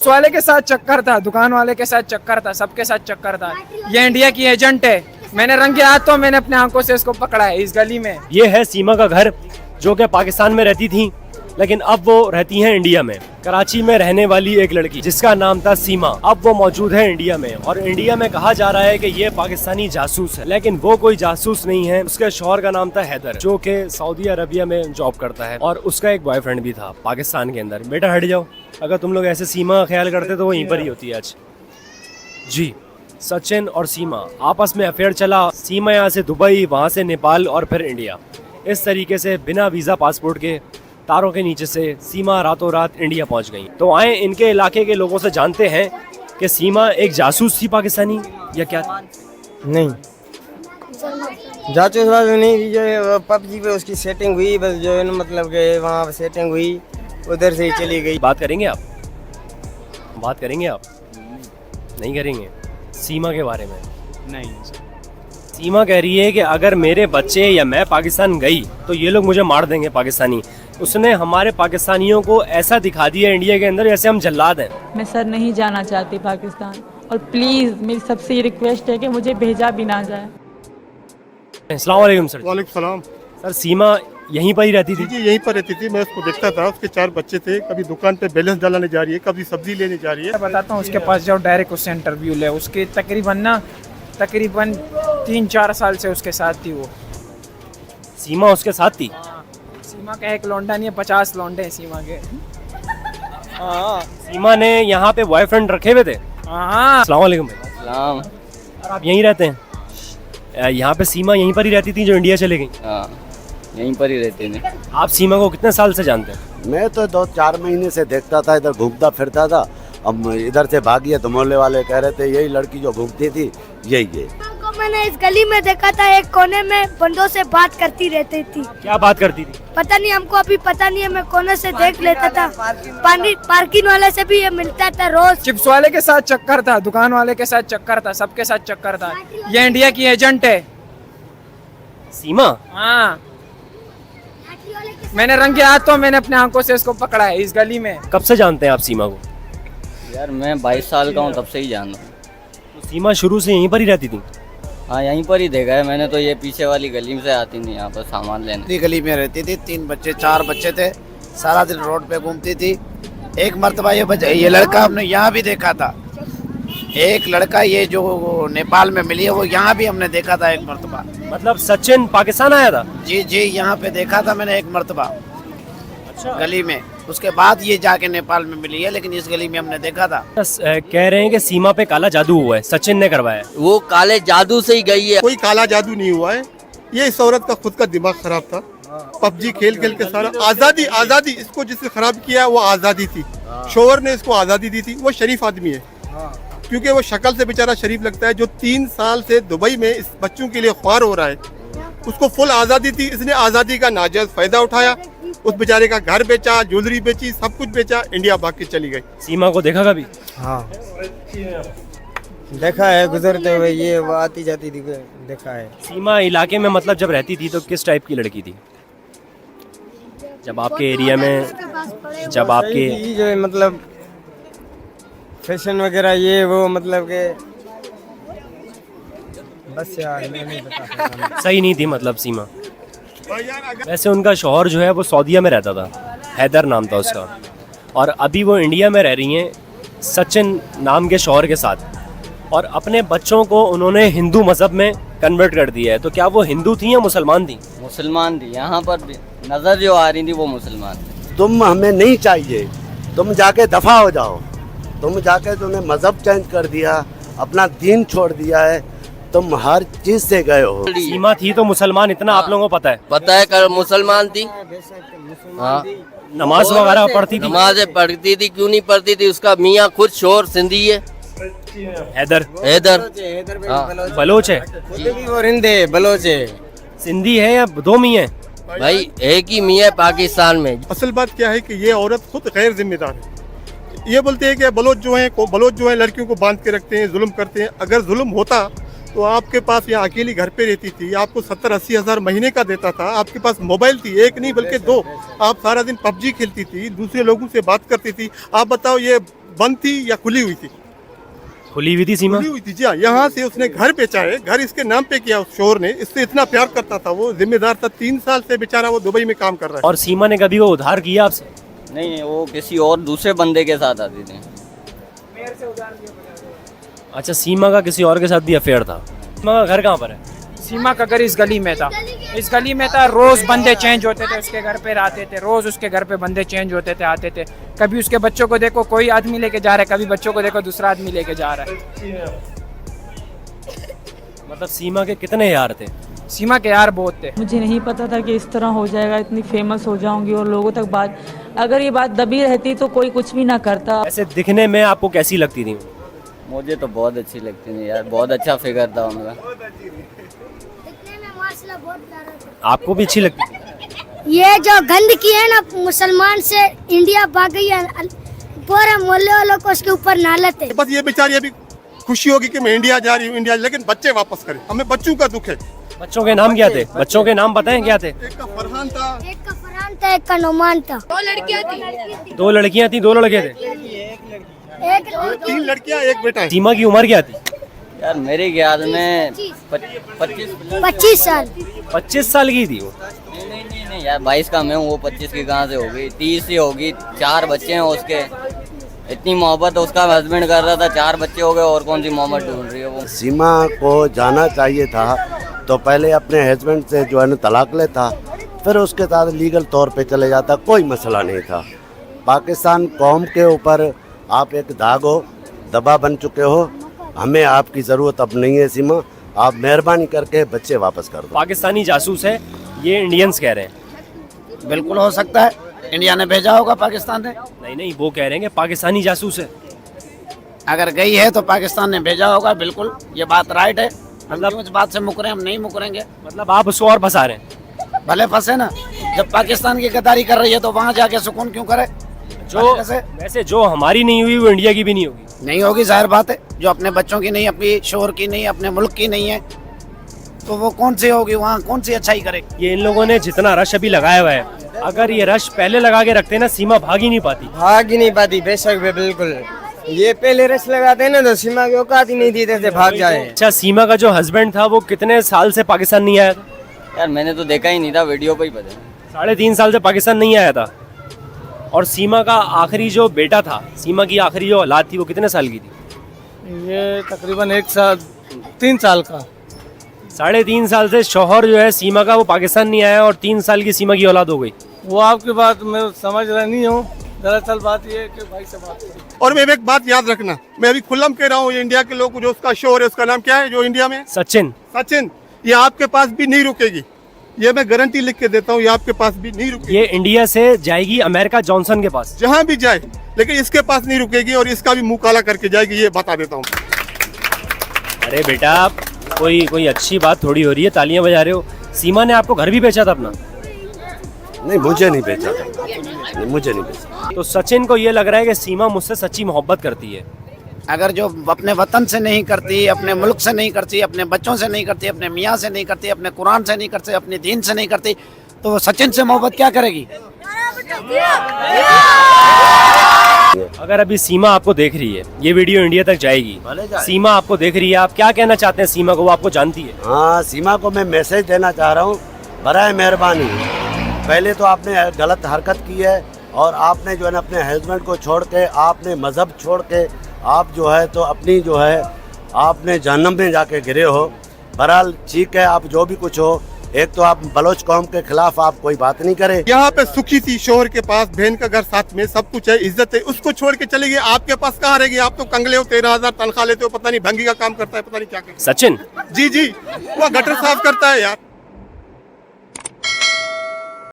वाले के साथ चक्कर था, दुकान वाले के साथ चक्कर था, सबके साथ चक्कर था। ये इंडिया की एजेंट है। मैंने रंगे हाथ तो मैंने अपने आंखों से इसको पकड़ा है इस गली में। ये है सीमा का घर, जो कि पाकिस्तान में रहती थी, लेकिन अब वो रहती हैं इंडिया में। कराची में रहने वाली एक लड़की जिसका नाम था सीमा, अब वो मौजूद है इंडिया में। और इंडिया में कहा जा रहा है कि ये पाकिस्तानी जासूस है, लेकिन वो कोई जासूस नहीं है। उसके शौहर का नाम था हैदर, जो कि सऊदी अरबिया में जॉब करता है, और उसका एक बॉयफ्रेंड भी था पाकिस्तान के अंदर। बेटा हट जाओ, अगर तुम लोग ऐसे सीमा का ख्याल करते तो वो यहीं पर ही होती है आज। जी, सचिन और सीमा आपस में अफेयर चला। सीमा यहाँ से दुबई, वहाँ से नेपाल और फिर इंडिया। इस तरीके से बिना वीज़ा पासपोर्ट के तारों के नीचे से सीमा रातों रात इंडिया पहुँच गई। तो आए इनके इलाके के लोगों से जानते हैं कि सीमा एक जासूस थी पाकिस्तानी या क्या? नहीं, जासूस वासूस नहीं थी। जो पबजी पे उसकी सेटिंग हुई, बस जो है ना, मतलब कि वहाँ सेटिंग हुई, उधर से ही चली गई। बात करेंगे आप? बात करेंगे आप? नहीं करेंगे सीमा के बारे में? नहीं। सीमा कह रही है कि अगर मेरे बच्चे या मैं पाकिस्तान गई तो ये लोग मुझे मार देंगे पाकिस्तानी। उसने हमारे पाकिस्तानियों को ऐसा दिखा दिया इंडिया के अंदर जैसे हम जल्लाद हैं। मैं सर नहीं जाना चाहती पाकिस्तान, और प्लीज़ मेरी सबसे ये रिक्वेस्ट है कि मुझे भेजा भी ना जाए। अस्सलाम वालेकुम सर। वालेकुम सलाम। सर सीमा यहीं पर ही रहती थी? जी यहीं पर रहती थी, मैं उसको देखता था। उसके 4 बच्चे थे, कभी दुकान पे बैलेंस डालने जा रही है, कभी सब्जी लेने जा रही है। मैं बताता हूँ, उसके पास जाओ, डायरेक्ट उससे इंटरव्यू ले। उसके तकरीबन 3-4 साल से उसके साथ थी वो। सीमा उसके साथ थी? सीमा का एक लौंडा नहीं है, 50 लौंडे हैं सीमा के। हाँ सीमा ने यहाँ पे बॉयफ्रेंड रखे हुए थे? हाँ। अस्सलाम वालेकुम भाई। सलाम। और आप यहीं रहते हैं? यहाँ पे सीमा यहीं पर ही रहती थी जो इंडिया चले गई? हाँ, यहीं पर ही रहते थे। आप सीमा को कितने साल से जानते हैं? मैं तो 2-4 महीने से देखता था, इधर घूमता फिरता था। अब इधर से भागी है तो मोहल्ले वाले कह रहे थे यही लड़की जो घूमती थी यही है। को मैंने इस गली में देखा था, एक कोने में बंदों से बात करती रहती थी। क्या बात करती थी? पता नहीं, हमको अभी पता नहीं है। मैं कोने से देख लेता था। पार्किंग वाले से भी ये मिलता था रोज। चिप्स वाले के साथ चक्कर था, दुकान वाले के साथ चक्कर था, सबके साथ चक्कर था। ये इंडिया की एजेंट है। सीमा? हाँ, मैंने रंगे हाथ तो मैंने अपने आंखों से इसको पकड़ा है इस गली में। कब से जानते हैं आप सीमा को? यार मैं 22 साल का हूँ, तब से ही जान रहा हूँ। तो सीमा शुरू से यहीं पर ही रहती थी? हाँ, यहीं पर ही देखा है मैंने तो। ये पीछे वाली गली में से आती थी यहाँ पर सामान लेने। गली में रहती थी, 4 बच्चे थे, सारा दिन रोड पे घूमती थी। एक मर्तबा ये लड़का हमने यहाँ भी देखा था। एक लड़का ये जो नेपाल में मिली है वो यहाँ भी हमने देखा था एक मर्तबा। मतलब सचिन पाकिस्तान आया था? जी जी, यहाँ पे देखा था मैंने एक मर्तबा। अच्छा। गली में। उसके बाद ये जाके नेपाल में मिली है, लेकिन इस गली में हमने देखा था। कह रहे हैं कि सीमा पे काला जादू हुआ है, सचिन ने करवाया। वो काले जादू से ही गई है। कोई काला जादू नहीं हुआ है। ये इस औरत का खुद का दिमाग खराब था। पबजी खेल खेल के सारा आजादी इसको जिसने खराब किया वो आजादी थी। शोहर ने इसको आजादी दी थी। वो शरीफ आदमी है, क्योंकि वो शक्ल से बेचारा शरीफ लगता है। जो 3 साल से दुबई में इस बच्चों के लिए ख्वार हो रहा है, उसको फुल आजादी थी। इसने आजादी का नाजायज फायदा उठाया। उस बेचारे का घर बेचा, ज्वेलरी बेची, सब कुछ बेचा, इंडिया भाग के चली गई। सीमा को देखा कभी? हाँ, देखा है, गुजरते हुए ये वो आती जाती थी, देखा है। सीमा इलाके में मतलब जब रहती थी तो किस टाइप की लड़की थी? जब आपके एरिया में, जब आपके सही थी, जो मतलब फैशन वगैरह ये वो, मतलब के बस यार मैं नहीं बता सकता। सही नहीं थी मतलब सीमा? वैसे उनका शौहर जो है वो सऊदीया में रहता था, हैदर नाम था उसका, और अभी वो इंडिया में रह रही हैं सचिन नाम के शौहर के साथ। और अपने बच्चों को उन्होंने हिंदू मज़हब में कन्वर्ट कर दिया है। तो क्या वो हिंदू थी या मुसलमान थी? मुसलमान थी। यहाँ पर भी नजर जो आ रही थी वो मुसलमान थी। तुम हमें नहीं चाहिए, तुम जाके दफा हो जाओ। तुम जाके तुमने मजहब चेंज कर दिया, अपना दीन छोड़ दिया है, तुम हर चीज से गए हो। सीमा थी तो मुसलमान, इतना आप लोगों को पता है? पता है, कर मुसलमान थी। हाँ, नमाज वगैरह पढ़ती थी? नमाजें पढ़ती थी। क्यों नहीं पढ़ती थी? उसका मियाँ खुद शोर सिंधी है, हैदर। हाँ, बलोच है? वो रिंदे बलोच है। सिंधी है या दो मियाँ? भाई एक ही मियाँ है पाकिस्तान में। असल बात क्या है कि ये औरत खुद गैर जिम्मेदार है। ये बोलते हैं कि बलोच जो है लड़कियों को बांध के रखते हैं, जुल्म करते हैं। अगर जुल्म होता तो आपके पास यहाँ अकेली घर पे रहती थी, आपको 70-80 हज़ार महीने का देता था। आपके पास मोबाइल थी, एक नहीं बल्कि 2। आप सारा दिन पबजी खेलती थी, दूसरे लोगों से बात करती थी। आप बताओ, ये बंद थी या खुली हुई थी? खुली हुई थी सीमा। खुली हुई थी जी हाँ। यहाँ से उसने घर बेचा है, घर इसके नाम पे किया उस शोहर ने। इससे इतना प्यार करता था, वो जिम्मेदार था। 3 साल से बेचारा वो दुबई में काम कर रहा है। और सीमा ने कभी वो उधार किया आपसे? नहीं, वो किसी और दूसरे बंदे के साथ आती थी। अच्छा, सीमा का किसी और के साथ भी अफेयर था। सीमा का घर कहाँ पर है? सीमा का घर इस गली में था, इस गली में था। रोज बंदे चेंज होते थे, उसके घर पे आते थे, रोज उसके घर पे बंदे चेंज होते थे, आते थे। कभी उसके बच्चों को देखो कोई आदमी लेके जा रहा है, कभी बच्चों को देखो दूसरा आदमी लेके जा रहा है। मतलब सीमा के कितने यार थे? सीमा के यार बहुत थे। मुझे नहीं पता था कि इस तरह हो जाएगा, इतनी फेमस हो जाऊंगी और लोगों तक बात, अगर ये बात दबी रहती तो कोई कुछ भी ना करता। ऐसे दिखने में आपको कैसी लगती थी? मुझे तो बहुत अच्छी लगती थी यार, बहुत अच्छा फिगर था उनका। आपको भी अच्छी लगती थी? ये जो गंद की है ना, मुसलमान से इंडिया भाग गई है, पूरे मोहल्ले वालों को उसके ऊपर नालत है। बस ये बेचारी अभी खुशी होगी कि मैं इंडिया जा रही हूँ, इंडिया, लेकिन बच्चे वापस करें। हमें बच्चों का दुख है। बच्चों के नाम क्या थे? बच्चों के नाम बताएं क्या थे? एक का फरहान था, एक का फरहान था, एक का नोमान था। 2 लड़कियां थी, 2 लड़के थे। 3 लड़कियां, 1 बेटा है। सीमा की उम्र क्या थी? यार मेरे ख्याल में 25 साल। 25 साल की थी वो। नहीं यार, 22 का मैं हूँ, वो 25 की कहाँ से होगी? 30 ही होगी। 4 बच्चे हैं उसके, इतनी मोहब्बत उसका हस्बैंड कर रहा था, 4 बच्चे हो गए, और कौन सी मोहब्बत ढूंढ रही है वो? सीमा को जाना चाहिए था तो पहले अपने हस्बैंड से जो है ना तलाक लेता, फिर उसके साथ लीगल तौर पे चले जाता, कोई मसला नहीं था। पाकिस्तान कौम के ऊपर आप एक दाग हो, दबा बन चुके हो। हमें आपकी ज़रूरत अब नहीं है सीमा, आप मेहरबानी करके बच्चे वापस कर दो। पाकिस्तानी जासूस है ये इंडियंस कह रहे हैं। बिल्कुल हो सकता है, इंडिया ने भेजा होगा पाकिस्तान ने। नहीं, वो कह रहे हैं कि पाकिस्तानी जासूस है। अगर गई है तो पाकिस्तान ने भेजा होगा, बिल्कुल ये बात राइट है। मतलब उस बात से मुकरे, हम नहीं मुकरेंगे। मतलब आप उसको और फंसा रहे हैं? भले फंसे ना, जब पाकिस्तान की गद्दारी कर रही है तो वहाँ जाके सुकून क्यों करे? जो वैसे जो हमारी नहीं हुई वो इंडिया की भी नहीं होगी। नहीं होगी, जाहिर बात है। जो अपने बच्चों की नहीं, अपनी शोहर की नहीं, अपने मुल्क की नहीं है, तो वो कौन सी होगी? वहाँ कौन सी अच्छाई करेगी? ये इन लोगों ने जितना रश अभी लगाया हुआ है, अगर ये रश पहले लगा के रखते ना, सीमा भाग ही नहीं पाती। भाग ही नहीं पाती, बेशक बिल्कुल। ये पहले रश लगाते हैं ना तो सीमा की औकात ही नहीं देते थे भाग जाए। अच्छा, सीमा का जो हस्बैंड था वो कितने साल से पाकिस्तान नहीं आया था? यार मैंने तो देखा ही नहीं था, वीडियो पे ही पता। 3.5 साल से पाकिस्तान नहीं आया था। और सीमा का आखिरी जो बेटा था, सीमा की आखिरी जो औलाद थी, वो कितने साल की थी? ये तकरीबन 1 साल 3 साल का। 3.5 साल से शौहर जो है सीमा का वो पाकिस्तान नहीं आया और 3 साल की सीमा की औलाद हो गई। वो आपकी बात मैं समझ रहा नहीं हूँ, दरअसल बात ये है कि भाई से बात करो। और मैं एक बात याद रखना, मैं अभी खुल्लम कह रहा हूँ, ये इंडिया के लोग, जो उसका शोहर है उसका नाम क्या है जो इंडिया में? सचिन। ये आपके पास भी नहीं रुकेगी, ये मैं गारंटी लिख के देता हूँ। ये आपके पास भी नहीं रुकेगी। ये इंडिया से जाएगी अमेरिका जॉनसन के पास, जहाँ भी जाए, लेकिन इसके पास नहीं रुकेगी और इसका भी मुंह काला करके जाएगी, ये बता देता हूँ। अरे बेटा, कोई अच्छी बात थोड़ी हो रही है, तालियां बजा रहे हो। सीमा ने आपको घर भी बेचा था अपना? नहीं, मुझे नहीं बेचा था, मुझे नहीं बेचा। तो सचिन को ये लग रहा है कि सीमा मुझसे सच्ची मोहब्बत करती है। अगर जो अपने वतन से नहीं करती, अपने मुल्क से नहीं करती, अपने बच्चों से नहीं करती, अपने मियाँ से नहीं करती, अपने कुरान से नहीं करती, अपने दीन से नहीं करती, तो वो सचिन से मोहब्बत क्या करेगी? अगर अभी सीमा आपको देख रही है, ये वीडियो इंडिया तक जाएगी, सीमा आपको देख रही है, आप क्या कहना चाहते हैं सीमा को? वो आपको जानती है। हाँ, सीमा को मैं मैसेज देना चाह रहा हूँ, बराए मेहरबानी, पहले तो आपने गलत हरकत की है और आपने जो है ना अपने हस्बैंड को छोड़ के, आपने मज़हब छोड़ के, आप जो है तो अपनी जो है आपने जहन्नम में जाके गिरे हो। बहरहाल ठीक है, आप जो भी कुछ हो, एक तो आप बलोच कौम के खिलाफ आप कोई बात नहीं करें। यहाँ पे सुखी थी, शोहर के पास, बहन का घर साथ में, सब कुछ है, इज्जत है, उसको छोड़ के चले गए। आपके पास कहाँ रहेगी? आप तो कंगले हो, 13,000 तनख्वाह लेते हो, पता नहीं भंगी का काम करता है, पता नहीं क्या करता है। सचिन जी, वो गटर साफ करता है यार।